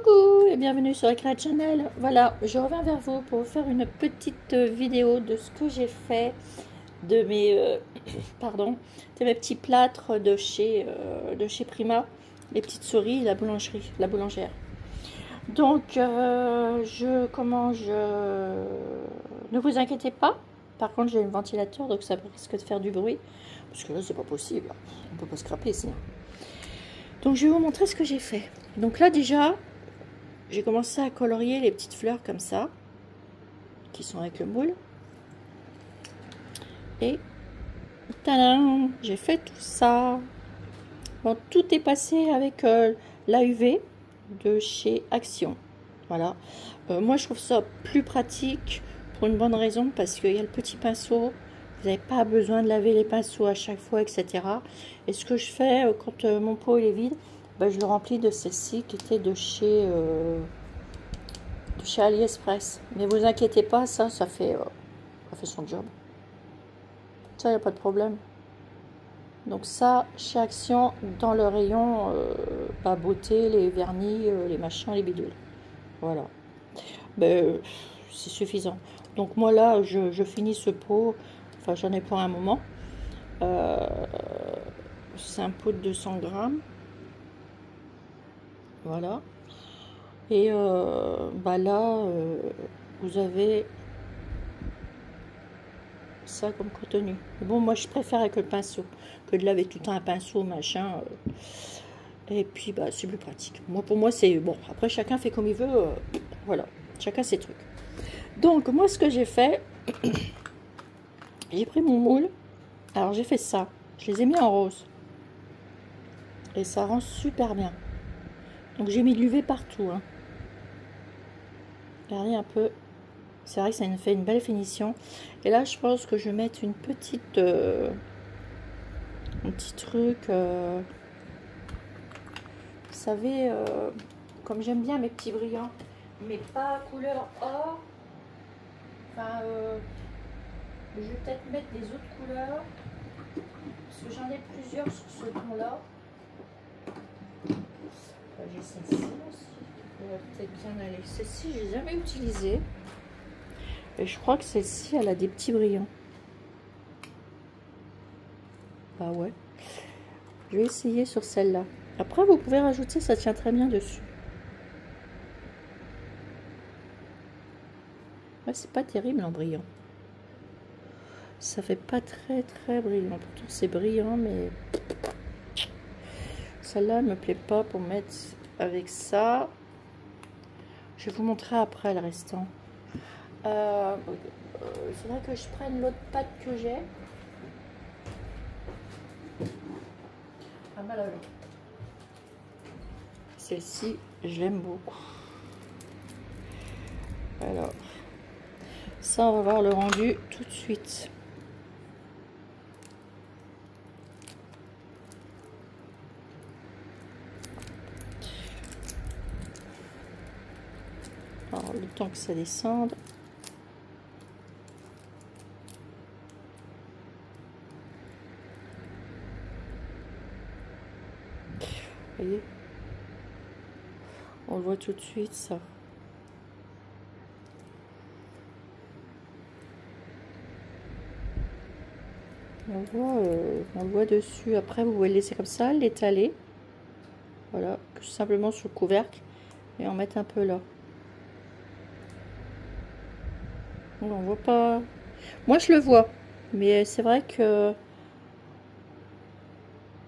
Coucou et bienvenue sur Eclat Channel. Voilà, je reviens vers vous pour vous faire une petite vidéo de ce que j'ai fait de mes pardon, de mes petits plâtres de chez Prima, les petites souris, la boulangerie, la boulangère. Donc ne vous inquiétez pas. Par contre, j'ai un ventilateur, donc ça risque de faire du bruit parce que là, c'est pas possible. On peut pas scraper sinon. Donc je vais vous montrer ce que j'ai fait. Donc là déjà, j'ai commencé à colorier les petites fleurs comme ça, qui sont avec le moule. Et tadam, j'ai fait tout ça. Bon, tout est passé avec l'AUV de chez Action. Voilà. Moi, je trouve ça plus pratique pour une bonne raison, parce qu'il y a le petit pinceau. Vous n'avez pas besoin de laver les pinceaux à chaque fois, etc. Et ce que je fais quand mon pot il est vide, ben, je le remplis de celle-ci qui était de chez AliExpress. Mais vous inquiétez pas, ça fait son job. Ça, il n'y a pas de problème. Donc ça, chez Action, dans le rayon beauté, les vernis, les machins, les bidules. Voilà. Ben, c'est suffisant. Donc moi là, je finis ce pot. Enfin, j'en ai pour un moment. C'est un pot de 200 grammes. Voilà. Et bah là, vous avez ça comme contenu. Bon, moi, je préfère avec le pinceau que de laver tout le temps un pinceau, machin. Et puis, bah, c'est plus pratique. Moi, pour moi, c'est bon. Après, chacun fait comme il veut. Voilà. Chacun ses trucs. Donc, moi, ce que j'ai fait, j'ai pris mon moule. Alors, j'ai fait ça. Je les ai mis en rose. Et ça rend super bien. Donc, j'ai mis de l'UV partout. Hein. Regardez un peu. C'est vrai que ça fait une belle finition. Et là, je pense que je vais mettre une petite... un petit truc... vous savez, comme j'aime bien mes petits brillants, mais pas couleur or. Enfin, je vais peut-être mettre des autres couleurs. Parce que j'en ai plusieurs sur ce ton-là. J'ai celle-ci aussi. Elle va peut-être bien aller. Celle-ci, je n'ai jamais utilisée. Et je crois que celle-ci, elle a des petits brillants. Bah ouais. Je vais essayer sur celle-là. Après, vous pouvez rajouter, ça tient très bien dessus. Ouais, c'est pas terrible en brillant. Ça fait pas très brillant. Pourtant, c'est brillant, mais celle-là ne me plaît pas pour mettre avec ça. Je vais vous montrer après le restant. Il faudrait que je prenne l'autre pâte que j'ai. Ah bah là. Celle-ci, je l'aime beaucoup. Alors, ça, on va voir le rendu tout de suite. Alors, le temps que ça descende. Vous voyez, on le voit tout de suite, ça. On le voit dessus. Après, vous pouvez le laisser comme ça, l'étaler. Voilà, simplement sur le couvercle. Et en mettre un peu là. On voit pas. Moi, je le vois. Mais c'est vrai que...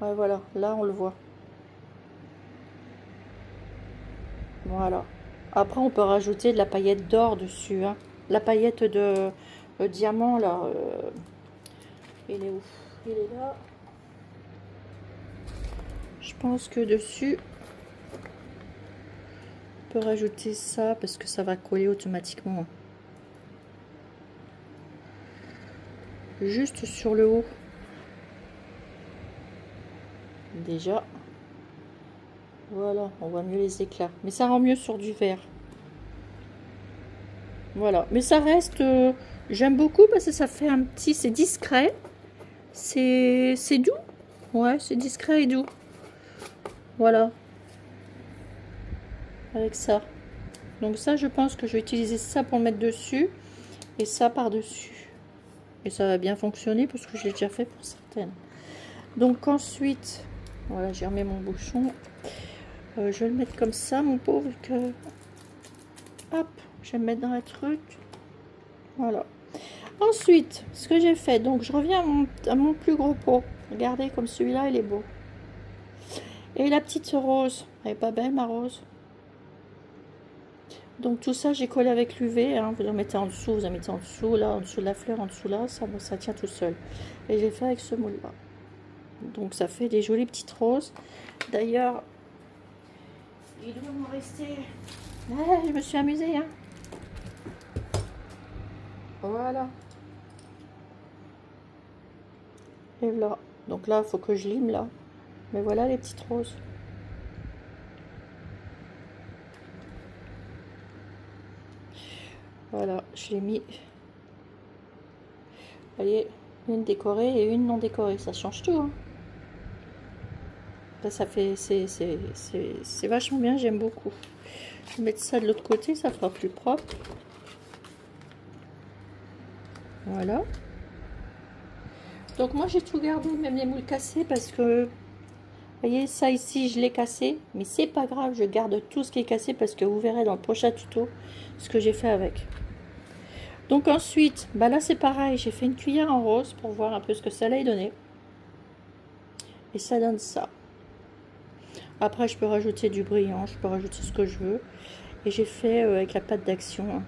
Ouais, voilà. Là, on le voit. Voilà. Après, on peut rajouter de la paillette d'or dessus. Hein. La paillette de diamant, là. Il est où? Il est là. Je pense que dessus, on peut rajouter ça parce que ça va coller automatiquement. Juste sur le haut. Déjà. Voilà, on voit mieux les éclats. Mais ça rend mieux sur du vert. Voilà. Mais ça reste... j'aime beaucoup parce que ça fait un petit... C'est discret. C'est doux. Ouais, c'est discret et doux. Voilà. avec ça. Donc ça, je pense que je vais utiliser ça pour le mettre dessus et ça par-dessus. Et ça va bien fonctionner parce que je l'ai déjà fait pour certaines. Donc ensuite, voilà, j'ai remis mon bouchon. Je vais le mettre comme ça, mon pauvre, que... Hop, je vais me mettre dans le truc. Voilà. Ensuite, ce que j'ai fait, donc je reviens à mon plus gros pot. Regardez comme celui-là, il est beau. Et la petite rose, elle est pas belle ma rose? Donc tout ça, j'ai collé avec l'UV. Hein. Vous en mettez en dessous, vous en mettez en dessous, là, en dessous de la fleur, en dessous là, ça tient tout seul. Et j'ai fait avec ce moule-là. Donc ça fait des jolies petites roses. D'ailleurs, il doit m'en rester... Ah, je me suis amusée, hein. Voilà. Et là, donc là, il faut que je lime là. Mais voilà les petites roses. Voilà, je l'ai mis. Vous voyez, une décorée et une non décorée, ça change tout. Hein. Là, ça fait, c'est vachement bien, j'aime beaucoup. Je vais mettre ça de l'autre côté, ça fera plus propre. Voilà. Donc moi j'ai tout gardé, même les moules cassés, parce que vous voyez ça ici je l'ai cassé, mais c'est pas grave, je garde tout ce qui est cassé parce que vous verrez dans le prochain tuto ce que j'ai fait avec. Donc ensuite, bah là c'est pareil, j'ai fait une cuillère en rose pour voir un peu ce que ça allait donner. Et ça donne ça. Après je peux rajouter du brillant, je peux rajouter ce que je veux. Et j'ai fait avec la pâte d'Action,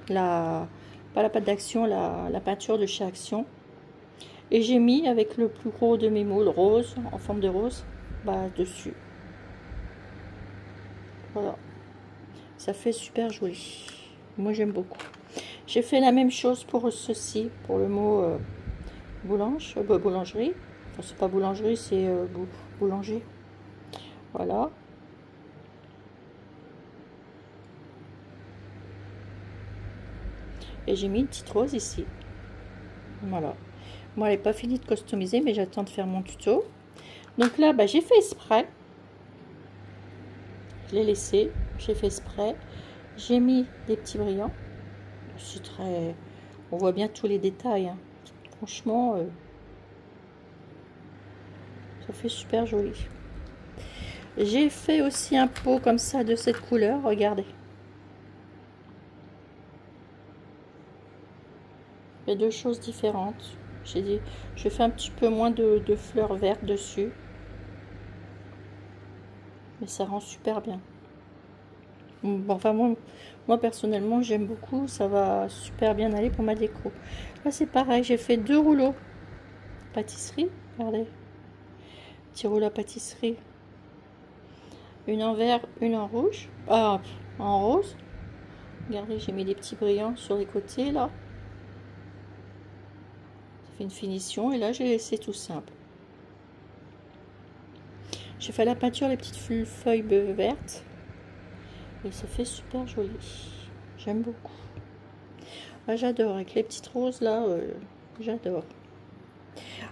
pas la pâte d'Action, la peinture de chez Action. Et j'ai mis avec le plus gros de mes moules rose, en forme de rose, bah dessus. Voilà. Ça fait super joli. Moi j'aime beaucoup. J'ai fait la même chose pour ceci, pour le mot boulangerie. Enfin, c'est pas boulangerie, c'est boulanger. Voilà. Et j'ai mis une petite rose ici. Voilà. Moi, elle n'est pas finie de customiser, mais j'attends de faire mon tuto. Donc là, bah, j'ai fait exprès. Je l'ai laissé. J'ai fait exprès. J'ai mis des petits brillants. C'est très... On voit bien tous les détails. Hein. Franchement, ça fait super joli. J'ai fait aussi un pot comme ça de cette couleur. Regardez. Il y a deux choses différentes. J'ai dit, je fais un petit peu moins de fleurs vertes dessus. Mais ça rend super bien. Bon, enfin, moi personnellement, j'aime beaucoup. Ça va super bien aller pour ma déco. Là, c'est pareil. J'ai fait 2 rouleaux pâtisserie. Regardez. Petit rouleau à pâtisserie. Une en vert, une en rouge. Ah, en rose. Regardez, j'ai mis des petits brillants sur les côtés, là. Ça fait une finition. Et là, j'ai laissé tout simple. J'ai fait la peinture, les petites feuilles vertes. Et ça fait super joli. J'aime beaucoup. Ah, j'adore. Avec les petites roses, là, j'adore.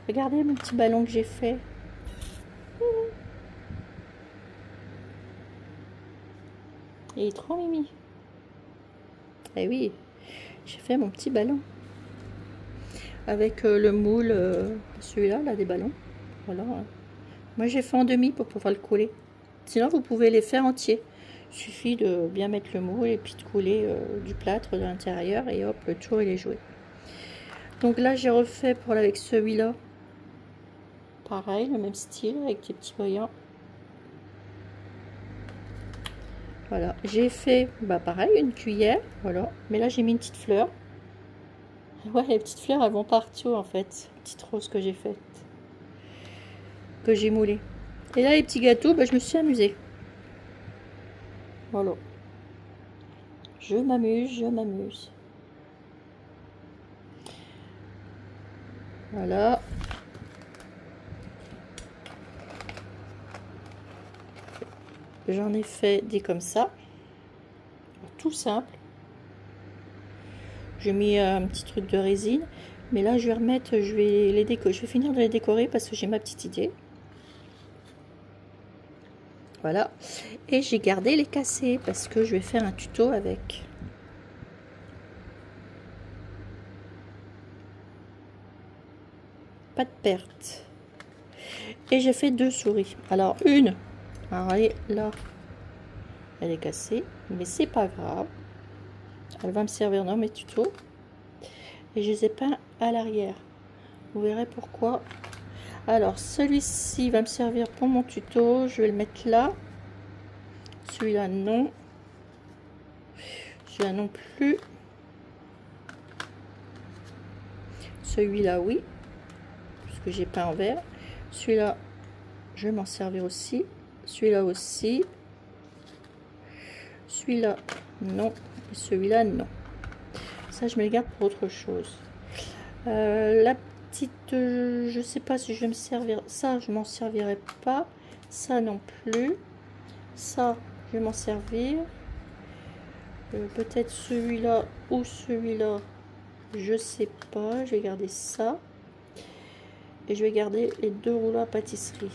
Regardez mon petit ballon que j'ai fait. Il est trop mimi. Eh oui, j'ai fait mon petit ballon. Avec le moule, celui-là, là, des ballons. Voilà. Moi, j'ai fait en demi pour pouvoir le coller. Sinon, vous pouvez les faire entiers. Il suffit de bien mettre le moule et puis de couler du plâtre de l'intérieur. Et hop, le tour, il est joué. Donc là, j'ai refait avec celui-là. Pareil, le même style, avec des petits brillants. Voilà, j'ai fait, bah pareil, une cuillère, voilà. Mais là, j'ai mis une petite fleur. Ouais, les petites fleurs, elles vont partout, en fait. Petite rose que j'ai faite. Que j'ai moulée. Et là, les petits gâteaux, bah, je me suis amusée. Voilà. Je m'amuse, je m'amuse. Voilà. J'en ai fait des comme ça. Tout simple. J'ai mis un petit truc de résine. Mais là, je vais remettre, je vais finir de les décorer parce que j'ai ma petite idée. Voilà. Et j'ai gardé les cassés parce que je vais faire un tuto avec. Pas de perte. Et j'ai fait 2 souris. Alors une, alors elle est là, elle est cassée, mais c'est pas grave. Elle va me servir dans mes tutos. Et je les ai peints à l'arrière. Vous verrez pourquoi. Alors celui-ci va me servir pour mon tuto. Je vais le mettre là. Celui-là non. Celui-là non plus. Celui-là oui, puisque j'ai peint en vert. Celui-là, je vais m'en servir aussi. Celui-là aussi. Celui-là non. Et celui-là non. Ça, je me les garde pour autre chose. La petite, je sais pas si je vais me servir. Ça, je m'en servirai pas. Ça non plus. Ça, je vais m'en servir. Peut-être celui-là ou celui-là. Je sais pas. Je vais garder ça. Et je vais garder les 2 rouleaux à pâtisserie.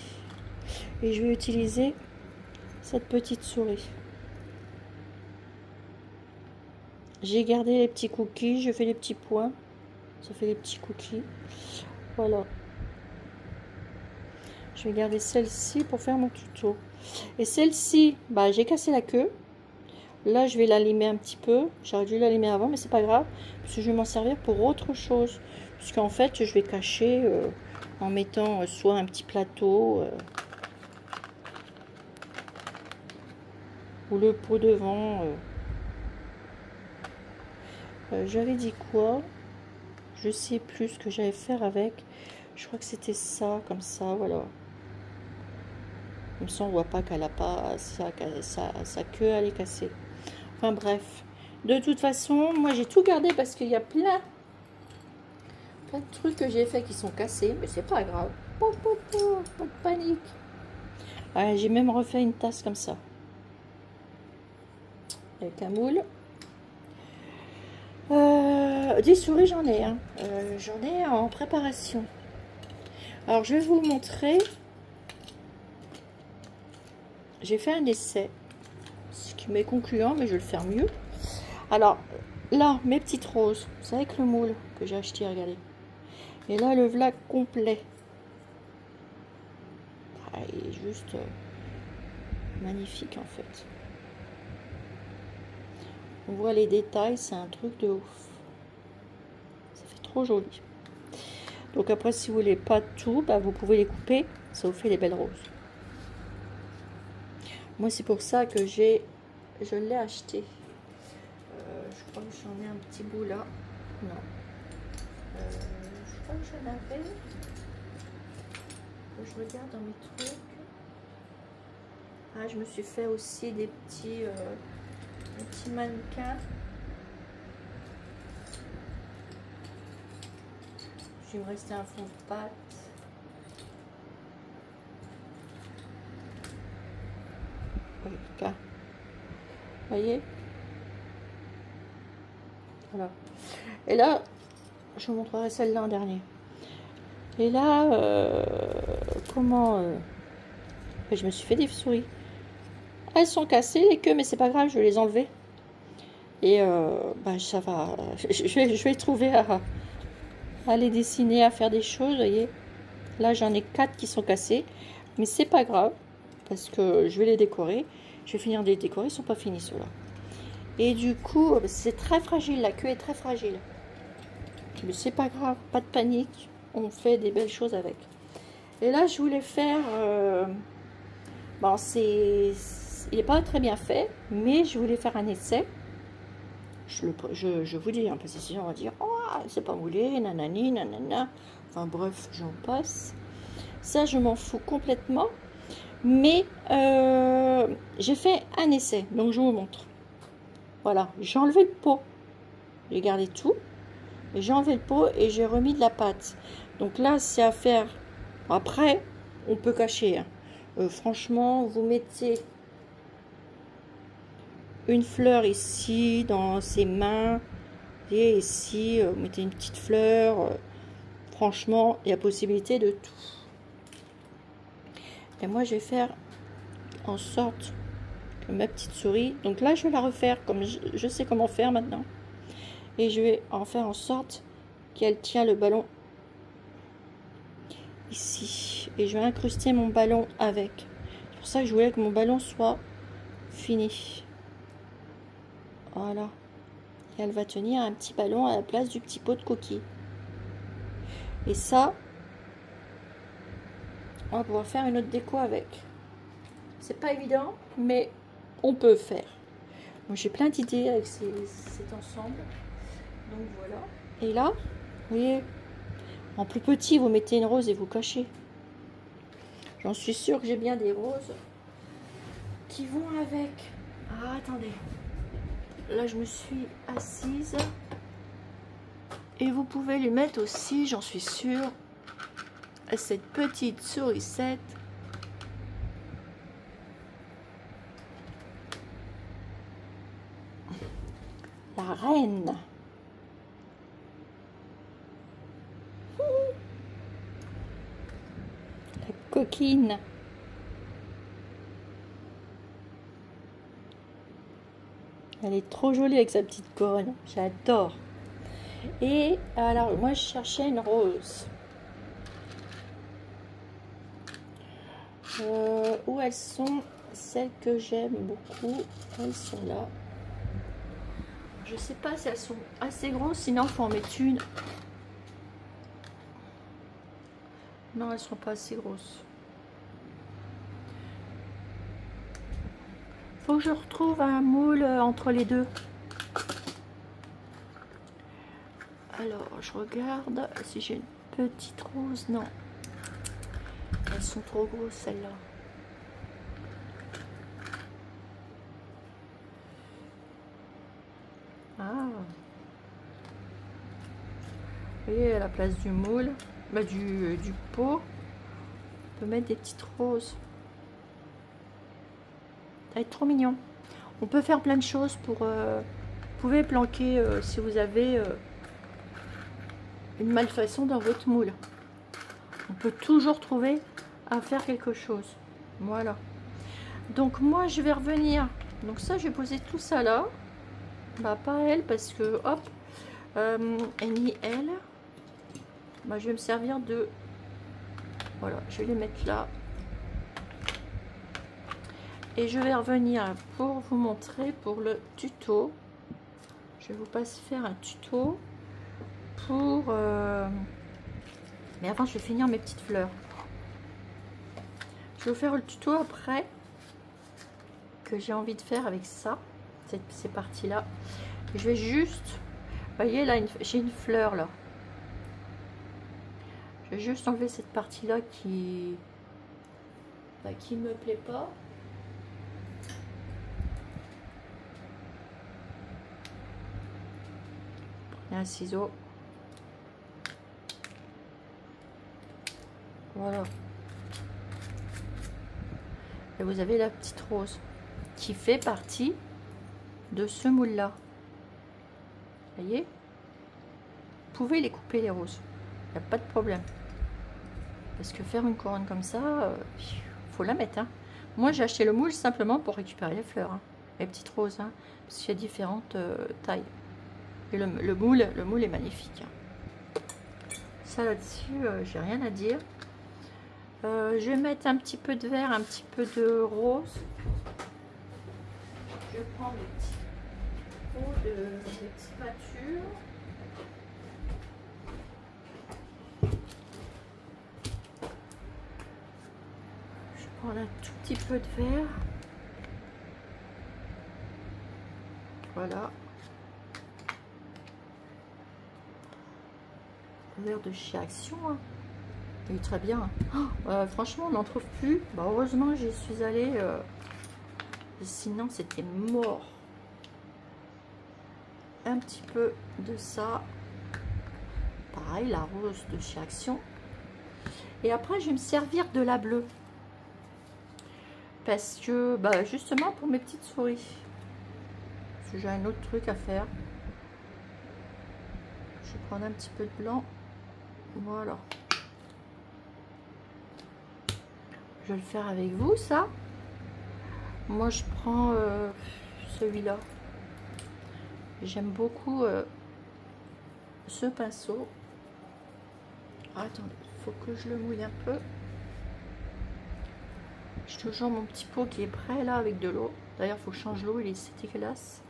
Et je vais utiliser cette petite souris. J'ai gardé les petits cookies. Je fais les petits points. Ça fait les petits cookies. Voilà. Je vais garder celle-ci pour faire mon tuto. Et celle-ci, bah, j'ai cassé la queue. Là, je vais la limer un petit peu. J'aurais dû la limer avant, mais c'est pas grave. Parce que je vais m'en servir pour autre chose. Puisqu'en fait, je vais cacher en mettant soit un petit plateau ou le pot devant. J'avais dit quoi? Je sais plus ce que j'allais faire avec. Je crois que c'était ça, comme ça, voilà. Comme ça, on voit pas qu'elle a pas sa queue, elle est cassée. Enfin bref. De toute façon, moi j'ai tout gardé parce qu'il y a plein de trucs que j'ai fait qui sont cassés, mais c'est pas grave. Pas de panique. Ah, j'ai même refait une tasse comme ça. Avec un moule. Des souris, j'en ai. Hein. J'en ai en préparation. Alors, je vais vous montrer. J'ai fait un essai. Ce qui m'est concluant, mais je vais le faire mieux. Alors, là, mes petites roses. C'est avec le moule que j'ai acheté, regardez. Et là, le vlog complet. Ah, il est juste magnifique, en fait. On voit les détails, c'est un truc de ouf. Ça fait trop joli. Donc après, si vous voulez pas tout, bah, vous pouvez les couper. Ça vous fait les belles roses. Moi, c'est pour ça que je l'ai acheté. Je crois que j'en ai un petit bout là. Non. Je crois que j'en avais. Je regarde dans mes trucs. Ah, je me suis fait aussi des petits mannequins. Il me restait un fond de pâte. Vous voyez? Voilà. Et là, je vous montrerai celle-là en dernier. Et là, je me suis fait des souris. Elles sont cassées les queues, mais c'est pas grave, je vais les enlever. Et bah, ça va. Je vais trouver à les dessiner, à faire des choses, vous voyez. Là, j'en ai 4 qui sont cassés, mais c'est pas grave parce que je vais les décorer. Je vais finir de les décorer, ils sont pas finis ceux-là. Et du coup, c'est très fragile, la queue est très fragile. Mais c'est pas grave, pas de panique, on fait des belles choses avec. Et là, je voulais faire... bon, il n'est pas très bien fait, mais je voulais faire un essai. Je vous dis, hein, parce que sinon on va dire, oh, c'est pas moulé, nanani, nanana. Enfin bref, j'en passe. Ça, je m'en fous complètement. Mais j'ai fait un essai, donc je vous montre. Voilà, j'ai enlevé le pot. J'ai gardé tout. Et j'ai enlevé le pot et j'ai remis de la pâte. Donc là, c'est à faire. Après, on peut cacher. Hein. Franchement, vous mettez une fleur ici, dans ses mains. Et ici, vous mettez une petite fleur. Franchement, il y a possibilité de tout. Et moi, je vais faire en sorte que ma petite souris, donc là je vais la refaire comme je sais comment faire maintenant, et je vais en faire en sorte qu'elle tient le ballon ici, et je vais incruster mon ballon avec. C'est pour ça que je voulais que mon ballon soit fini. Voilà, et elle va tenir un petit ballon à la place du petit pot de coquille. Et ça, on va pouvoir faire une autre déco avec. C'est pas évident, mais on peut faire. Donc j'ai plein d'idées avec cet ensemble. Donc voilà. Et là, vous voyez, en plus petit, vous mettez une rose et vous cachez. J'en suis sûre que j'ai bien des roses qui vont avec. Ah, attendez. Là, je me suis assise. Et vous pouvez lui mettre aussi, j'en suis sûre, cette petite sourisette. La reine. La coquine. Elle est trop jolie avec sa petite couronne. J'adore. Et alors, moi, je cherchais une rose. Où elles sont? Celles que j'aime beaucoup. Elles sont là. Je sais pas si elles sont assez grosses, sinon il faut en mettre une. Non, elles sont pas assez grosses. Faut que je retrouve un moule entre les deux. Alors, je regarde si j'ai une petite rose. Non. Elles sont trop grosses, celles-là. Ah. Vous voyez, à la place du moule, bah, du pot, on peut mettre des petites roses. Ça va être trop mignon. On peut faire plein de choses pour... vous pouvez planquer si vous avez une malfaçon dans votre moule. On peut toujours trouver à faire quelque chose. Voilà. Donc moi je vais revenir. Donc ça je vais poser tout ça là. Bah pas elle parce que hop. Ni elle. Bah, je vais me servir de... Voilà, je vais les mettre là. Et je vais revenir pour vous montrer pour le tuto. Je vais vous passer faire un tuto pour... Mais avant, je vais finir mes petites fleurs. Je vais vous faire le tuto après que j'ai envie de faire avec ça, ces parties-là. Je vais juste... Vous voyez, là, j'ai une fleur, là. Je vais juste enlever cette partie-là qui me plaît pas. Et un ciseau. Voilà. Et vous avez la petite rose qui fait partie de ce moule là. Vous voyez, vous pouvez les couper les roses, il n'y a pas de problème, parce que faire une couronne comme ça, faut la mettre, hein. Moi j'ai acheté le moule simplement pour récupérer les fleurs, hein, les petites roses, hein, parce qu'il y a différentes tailles. Et le moule est magnifique, hein. Ça là-dessus, j'ai rien à dire. Je vais mettre un petit peu de vert, un petit peu de rose. Je prends des petits pots de petites pâtures. Je prends un tout petit peu de vert. Voilà. Le vert de chez Action, hein. Il est très bien. Oh, franchement, on n'en trouve plus. Bah, heureusement, j'y suis allée. Sinon, c'était mort. Un petit peu de ça. Pareil, la rose de chez Action. Et après, je vais me servir de la bleue. Parce que, bah, justement, pour mes petites souris. Parce que j'ai un autre truc à faire. Je vais prendre un petit peu de blanc. Voilà. Je vais le faire avec vous, ça. Moi je prends celui-là. J'aime beaucoup ce pinceau. Ah, attendez, il faut que je le mouille un peu. J'ai toujours mon petit pot qui est prêt là avec de l'eau. D'ailleurs, il faut que je change l'eau, c'est dégueulasse.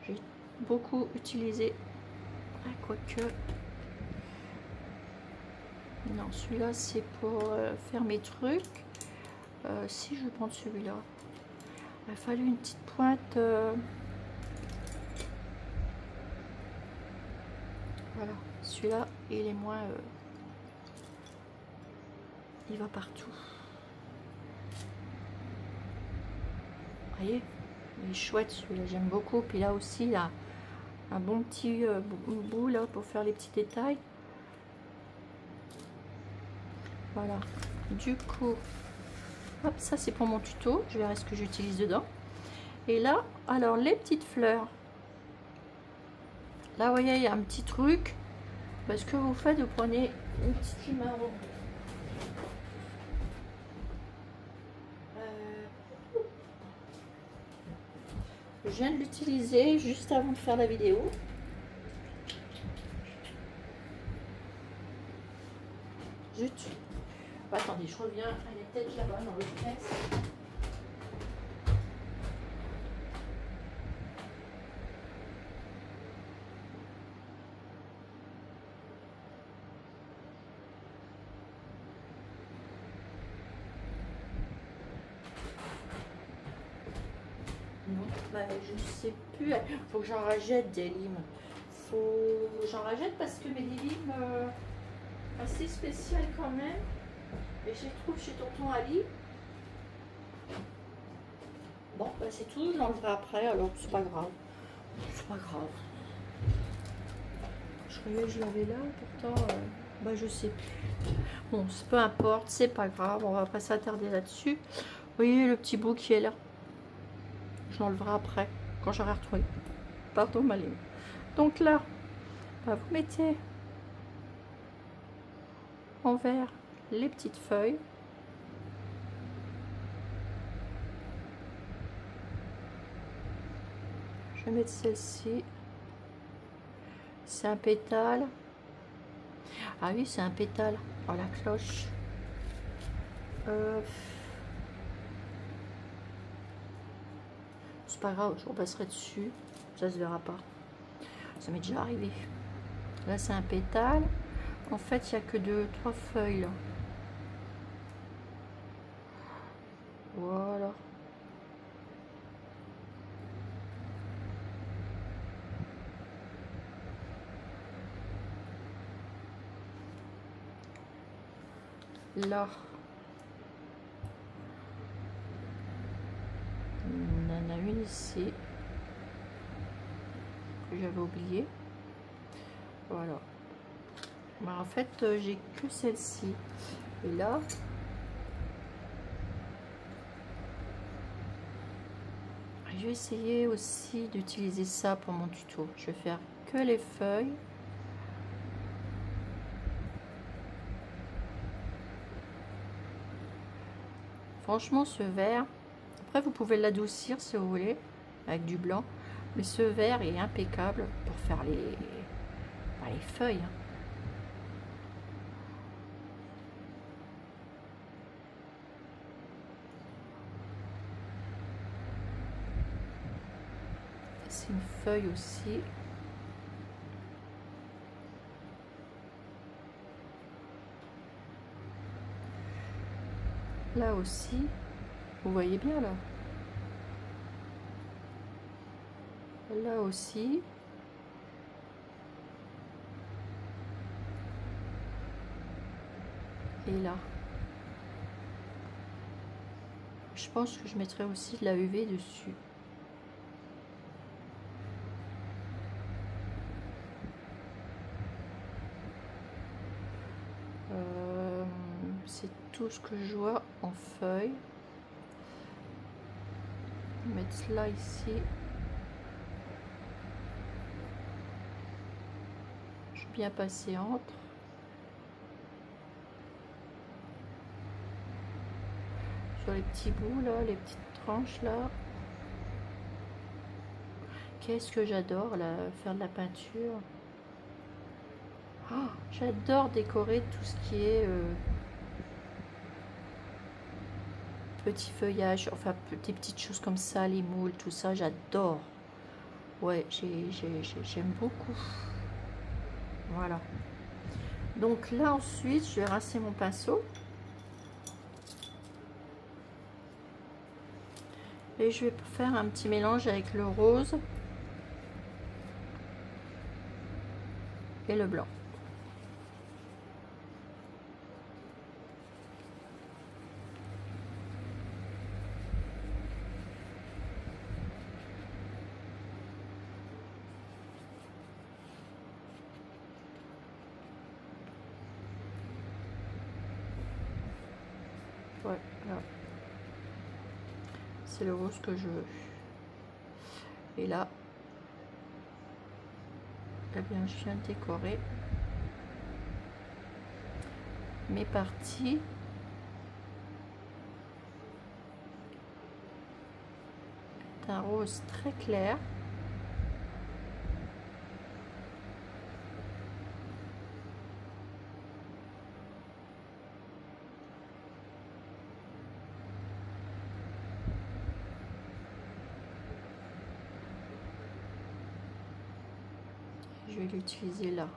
J'ai beaucoup utilisé. Ah, quoique. Non, celui-là c'est pour faire mes trucs. Si je vais prendre celui-là, il a fallu une petite pointe. Voilà, celui-là, il est moins. Il va partout. Vous voyez, il est chouette celui-là, j'aime beaucoup. Puis là aussi, il a un bon petit bout là pour faire les petits détails. Voilà, du coup, hop, ça c'est pour mon tuto. Je verrai ce que j'utilise dedans. Et là, alors les petites fleurs. Là, vous voyez, il y a un petit truc. Parce que vous faites, vous prenez une petite marron. Je viens de l'utiliser juste avant de faire la vidéo. Zut. Attendez, je reviens. Elle est peut-être là-bas dans le presse. Non, bah, je sais plus. Faut que j'en rachète des limes. Faut j'en rachète parce que mes limes assez spéciales quand même. Et je les trouve chez Tonton Ali. Bon, bah, c'est tout. Je l'enlèverai après. Alors c'est pas grave. C'est pas grave. Je croyais que je l'avais là. Pourtant, bah, je sais plus. Bon, peu importe. C'est pas grave. On va pas s'attarder là-dessus. Vous voyez le petit bout qui est là. Je l'enlèverai après, quand j'aurai retrouvé. Pardon, ma ligne. Donc là, bah, vous mettez en vert les petites feuilles. Je vais mettre celle-ci. C'est un pétale. Ah oui, c'est un pétale. Oh, la cloche. C'est pas grave, je repasserai dessus. Ça se verra pas. Ça m'est déjà arrivé. Là, c'est un pétale. En fait, il n'y a que 2-3 feuilles. Là. Voilà. Là. On en a une ici. Que j'avais oublié. Voilà. Bah, en fait, j'ai que celle-ci. Et là, je vais essayer aussi d'utiliser ça pour mon tuto. Je vais faire que les feuilles. Franchement, ce vert, après vous pouvez l'adoucir si vous voulez, avec du blanc. Mais ce vert est impeccable pour faire les feuilles. C'est une feuille aussi. Là aussi, vous voyez bien là. Là aussi. Et là. Je pense que je mettrai aussi de la UV dessus. C'est tout ce que je vois en feuilles. Mettre cela ici. Je suis bien patiente. sur les petits bouts là, les petites tranches là. Qu'est-ce que j'adore là, faire de la peinture. Oh, j'adore décorer tout ce qui est petits feuillages, enfin des petites choses comme ça, les moules, tout ça, j'adore. Ouais, j'aime beaucoup. Voilà. Donc là ensuite, je vais rincer mon pinceau. Et je vais faire un petit mélange avec le rose et le blanc. Ouais, là. C'est le rose que je veux. Et là, eh bien, je viens de décorer mes parties. Un rose très clair. Je vais l'utiliser là.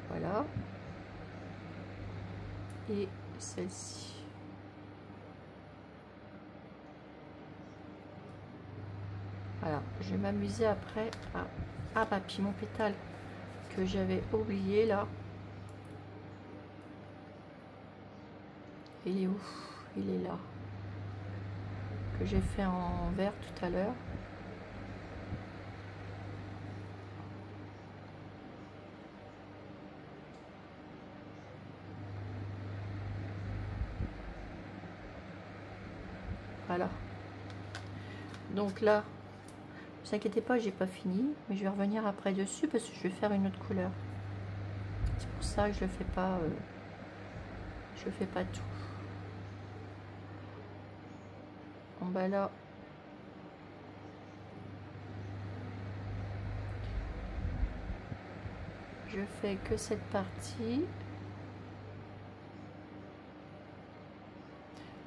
Voilà. Et celle-ci. Voilà, je vais m'amuser après à... Ah bah puis mon pétale que j'avais oublié là. Il est où? Il est là. Que j'ai fait en vert tout à l'heure. Voilà. Donc là, ne vous inquiétez pas, j'ai pas fini, mais je vais revenir après dessus parce que je vais faire une autre couleur. C'est pour ça que je fais pas tout. Bon bah là, je fais que cette partie.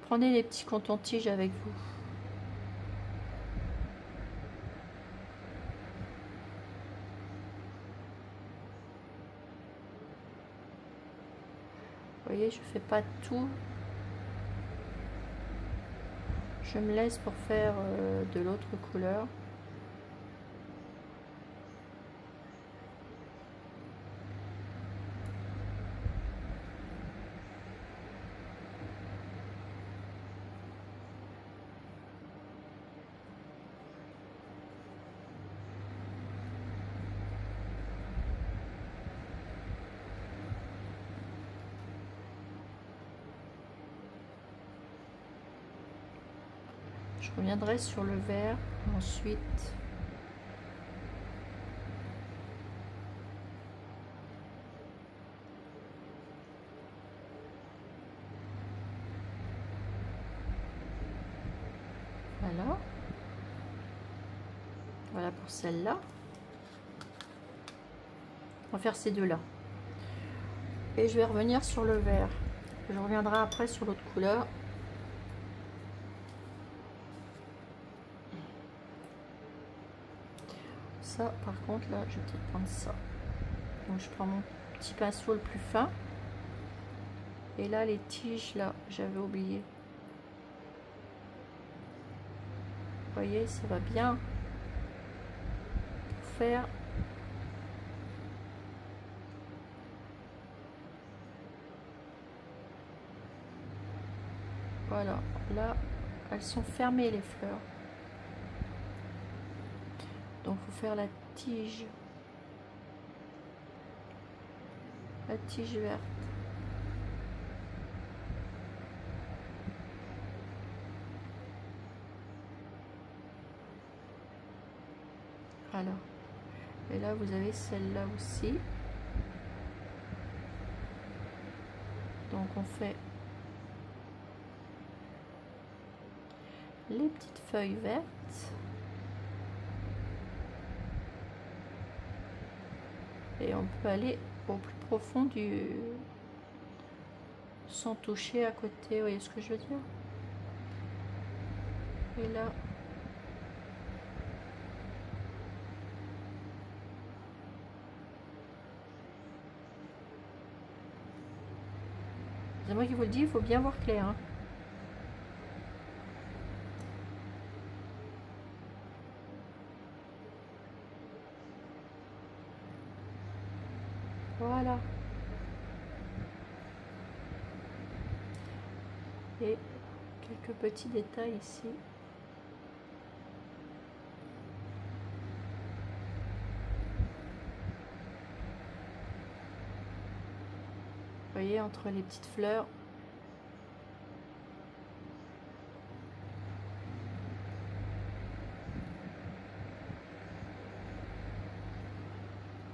Prenez les petits coton-tiges avec vous. Vous voyez, je fais pas tout. Je me laisse pour faire de l'autre couleur. Je reviendrai sur le vert ensuite. Voilà. Voilà pour celle-là. On va faire ces deux-là. Et je vais revenir sur le vert. Je reviendrai après sur l'autre couleur. Ça, par contre, là, je vais peut-être prendre ça. Donc, je prends mon petit pinceau le plus fin. Et là, les tiges, là, j'avais oublié. Vous voyez, ça va bien pour faire. Voilà, là, elles sont fermées, les fleurs. Donc, il faut faire la tige verte. Alors, et là, vous avez celle-là aussi. on fait les petites feuilles vertes. Et on peut aller au plus profond du... sans toucher à côté, vous voyez ce que je veux dire? Et là... c'est moi qui vous le dis, il faut bien voir clair. Hein. Voilà. Et quelques petits détails ici. Vous voyez, entre les petites fleurs.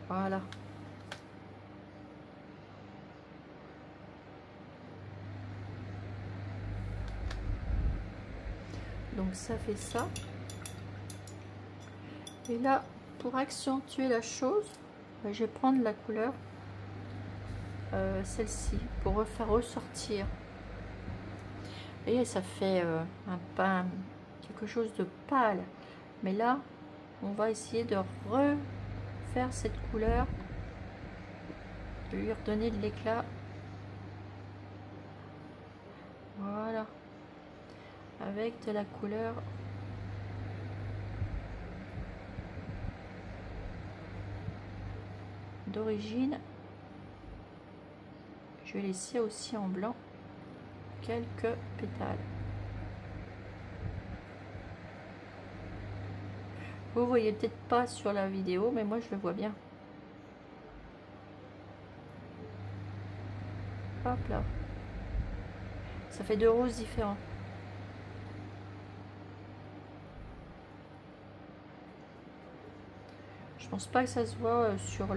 Voilà. Donc ça fait ça. Et là, pour accentuer la chose, je vais prendre la couleur, celle-ci, pour refaire ressortir. Vous voyez, ça fait un pain, quelque chose de pâle. Mais là, on va essayer de refaire cette couleur, de lui redonner de l'éclat. Voilà. Avec de la couleur d'origine. Je vais laisser aussi en blanc quelques pétales. Vous voyez peut-être pas sur la vidéo, mais moi je le vois bien. Hop là. Ça fait deux roses différents. Je pense pas que ça se voit sur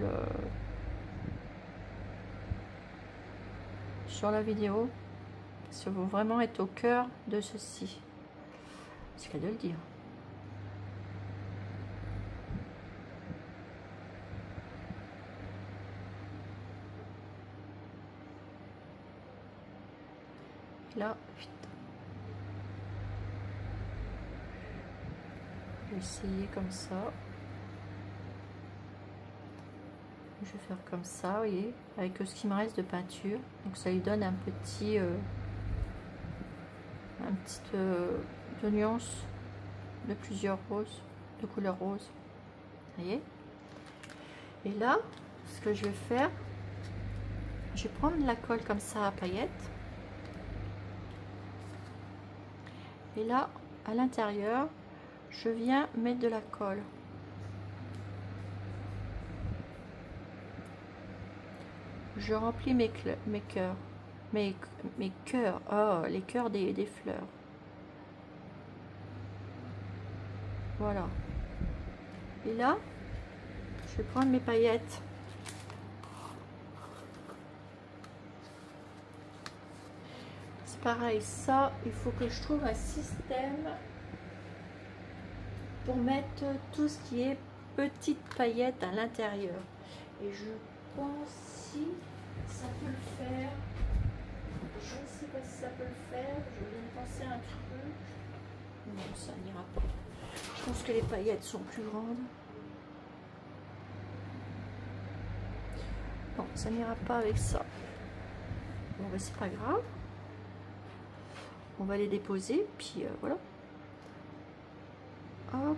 la vidéo. Ça va vraiment être au cœur de ceci. C'est qu'à de le dire. Là, vite. Je vais essayer comme ça. Je vais faire comme ça, vous voyez, avec ce qui me reste de peinture. Donc ça lui donne un petit de nuance de plusieurs roses, de couleur rose. Vous voyez. Et là, ce que je vais faire, je vais prendre la colle comme ça à paillettes. Et là, à l'intérieur, je viens mettre de la colle. Je remplis mes cœurs, mes cœurs, oh, les cœurs des fleurs. Voilà. Et là, je vais prendre mes paillettes. C'est pareil, ça, il faut que je trouve un système pour mettre tout ce qui est petites paillettes à l'intérieur. Et je pense si ça peut le faire. Je ne sais pas si ça peut le faire. Je viens de penser à un truc. Non, ça n'ira pas. Je pense que les paillettes sont plus grandes. Non, ça n'ira pas avec ça. Bon, ben, c'est pas grave. On va les déposer, puis voilà. Hop.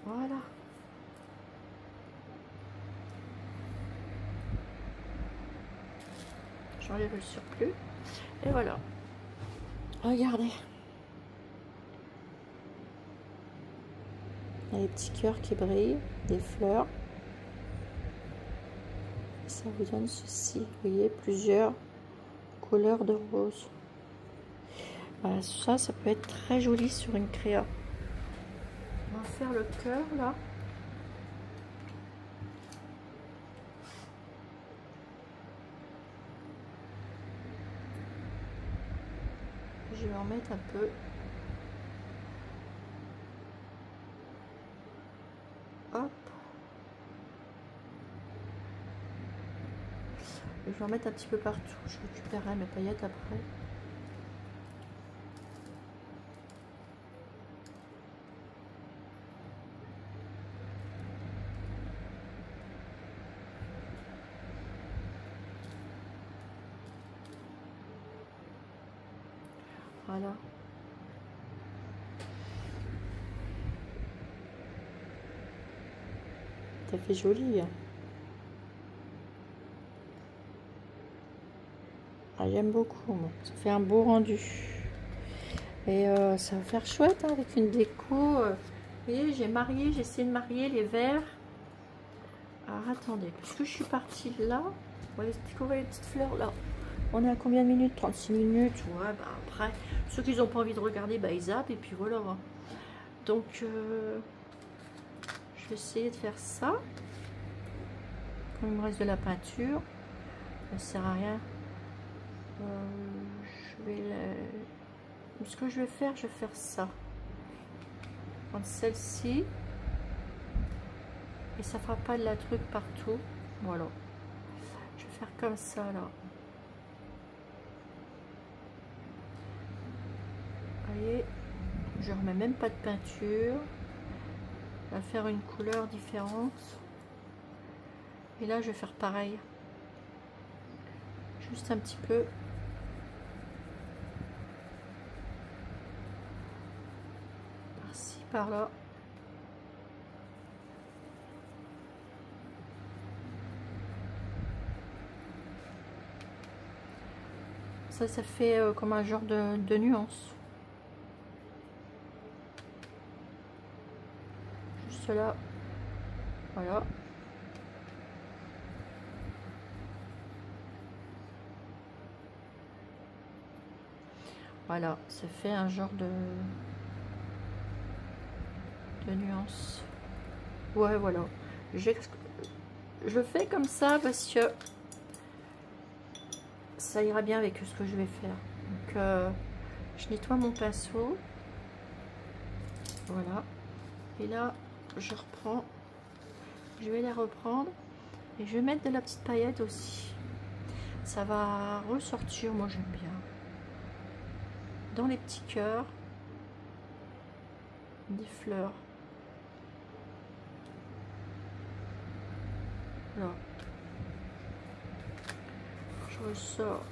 Voilà. J'enlève le surplus. Et voilà. Regardez. Il y a les petits cœurs qui brillent, des fleurs. Ça vous donne ceci. Vous voyez, plusieurs couleurs de rose. Voilà, ça peut être très joli sur une créa. On va faire le cœur là. je vais en mettre un peu. Hop. Je vais en mettre un petit peu partout. Je récupérerai mes paillettes après. Voilà. Ça fait joli. Hein. Ah, j'aime beaucoup. Moi. Ça fait un beau rendu. Et ça va faire chouette hein, avec une déco. Vous voyez, j'ai essayé de marier les verres. Alors attendez, puisque je suis partie de là, vous voyez les petites fleurs là. On est à combien de minutes? 36 minutes. Ouais, bah après, ceux qui n'ont pas envie de regarder, bah ils zappent et puis voilà. Donc, je vais essayer de faire ça. Comme il me reste de la peinture, ça ne sert à rien. Ce que je vais faire ça. Prendre celle-ci. Et ça fera pas de la truc partout. Voilà. Je vais faire comme ça là. Vous voyez, je remets même pas de peinture. Je vais faire une couleur différente. Et là, je vais faire pareil. Juste un petit peu. Par-ci, par-là. Ça fait comme un genre de nuance. Juste là. Voilà. Voilà, ça fait un genre de nuance. Ouais, voilà. Je fais comme ça parce que ça ira bien avec ce que je vais faire. Donc, je nettoie mon pinceau. Voilà. Et là, je reprends. Je vais les reprendre. Et je vais mettre de la petite paillette aussi. Ça va ressortir, moi j'aime bien. Dans les petits cœurs. Des fleurs. Là. Je ressors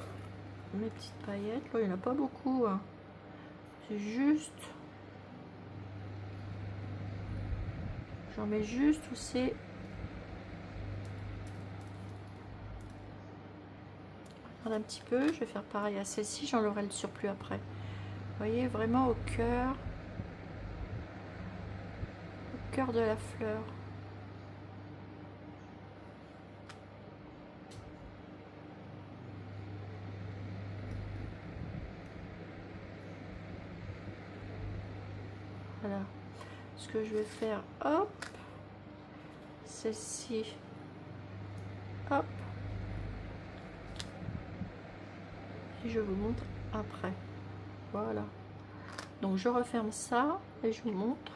mes petites paillettes. Là, il n'y en a pas beaucoup. Hein. C'est juste... J'en mets juste où c'est... Un petit peu. Je vais faire pareil à celle-ci. J'en aurai le surplus après. Vous voyez, vraiment au cœur. Au cœur de la fleur. Voilà. Ce que je vais faire, hop. Celle-ci. Hop. Et je vous montre après. Voilà. Donc je referme ça et je vous montre.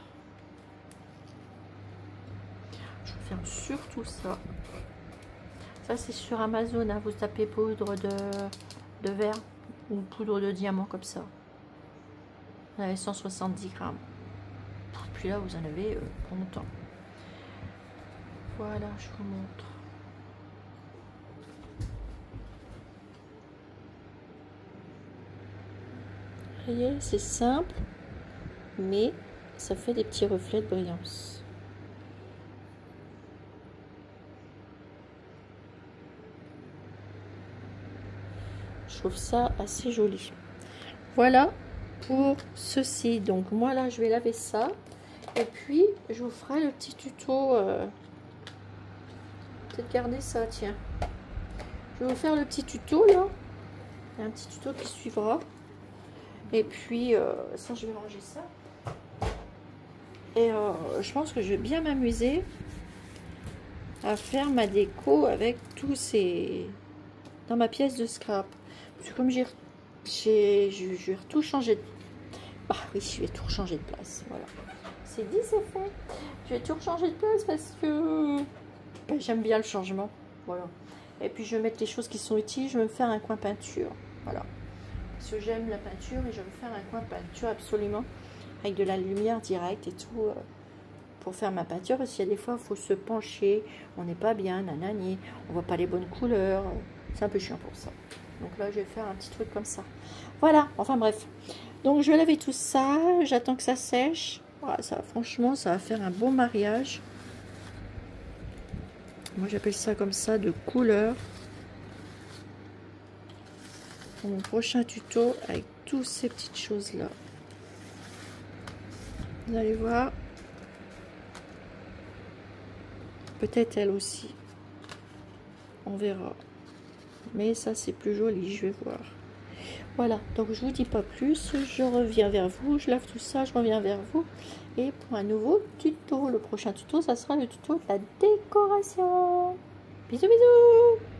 Je referme surtout ça. Ça c'est sur Amazon. Hein. Vous tapez poudre de verre ou poudre de diamant comme ça. Vous avez 170 grammes. Puis là vous en avez pour longtemps. Voilà, je vous montre. Vous voyez, c'est simple, mais ça fait des petits reflets de brillance. Je trouve ça assez joli. Voilà pour ceci. Donc moi là, je vais laver ça. Et puis, je vous ferai le petit tuto. Peut-être garder ça, tiens. Je vais vous faire le petit tuto là. Il y a un petit tuto qui suivra. Et puis, ça, je vais ranger ça. Et je pense que je vais bien m'amuser à faire ma déco avec tous ces... dans ma pièce de scrap. Parce que comme j'ai je vais tout changer. Bah oui, je vais tout changer de place. Voilà. C'est dit, c'est fait. Je vais tout changer de place parce que ben, j'aime bien le changement. Voilà. Et puis je vais mettre les choses qui sont utiles. Je vais me faire un coin peinture. Voilà. Parce que j'aime la peinture et je vais me faire un coin peinture absolument. Avec de la lumière directe et tout. Pour faire ma peinture. Parce qu'il y a des fois, il faut se pencher. On n'est pas bien, nanani. On voit pas les bonnes couleurs. C'est un peu chiant pour ça. Donc là, je vais faire un petit truc comme ça. Voilà. Enfin bref. Donc je vais laver tout ça. J'attends que ça sèche. Voilà, ça, franchement, ça va faire un bon mariage. Moi, j'appelle ça comme ça, de couleur. Pour mon prochain tuto, avec toutes ces petites choses-là. Vous allez voir. Peut-être elle aussi. On verra. Mais ça, c'est plus joli, je vais voir. Voilà, donc je vous dis pas plus. Je reviens vers vous. Je lave tout ça, je reviens vers vous. Et pour un nouveau tuto. Le prochain tuto, ça sera le tuto de la décoration. Bisous, bisous!